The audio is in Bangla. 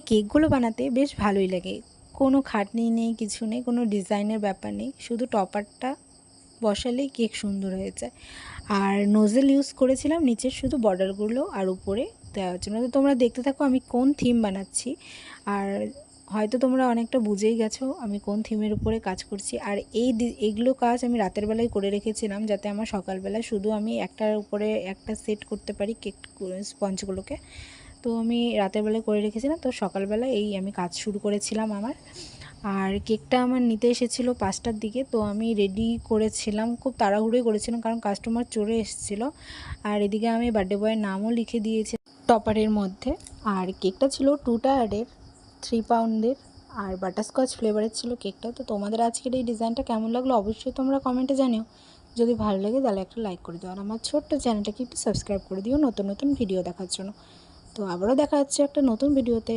কেকগুলো বানাতে বেশ ভালোই লাগে। কোনো খাটনি নেই, কিছু নেই, কোনো ডিজাইনের ব্যাপার নেই, শুধু টপারটা বসালেই কেক সুন্দর হয়ে যায়। আর নোজেল ইউজ করেছিলাম নিচের শুধু বর্ডারগুলো আর উপরে দেওয়ার জন্য। তো তোমরা দেখতে থাকো আমি কোন থিম বানাচ্ছি। আর হয়তো তোমরা অনেকটা বুঝেই গেছো আমি কোন থিমের উপরে কাজ করছি। আর এইগুলো কাজ আমি রাতের বেলায় করে রেখেছিলাম, যাতে আমার সকালবেলায় শুধু আমি একটার উপরে একটা সেট করতে পারি কেক স্পঞ্জগুলোকে। তো আমি রাতের বেলায় করে রেখেছিলাম, তো সকালবেলা এই আমি কাজ শুরু করেছিলাম আমার। আর কেকটা আমার নিতে এসেছিলো 5টার দিকে, তো আমি রেডি করেছিলাম, খুব তাড়াহুড়োই করেছিলাম কারণ কাস্টমার চলে এসেছিলো। আর এদিকে আমি বার্থডে বয়ের নামও লিখে দিয়েছি টপারের মধ্যে। আর কেকটা ছিল 2 টায়ারের 3 পাউন্ডের আর বাটারস্কচ ফ্লেভারের ছিল কেকটা। তো তোমাদের আজকের এই ডিজাইনটা কেমন লাগলো অবশ্যই তোমরা কমেন্টে জানিও। যদি ভালো লাগে তাহলে একটা লাইক করে দিও, আর আমার ছোট্ট চ্যানেলটাকে একটু সাবস্ক্রাইব করে দিও নতুন নতুন ভিডিও দেখার জন্য। তো আবারও দেখা হচ্ছে একটা নতুন ভিডিওতে।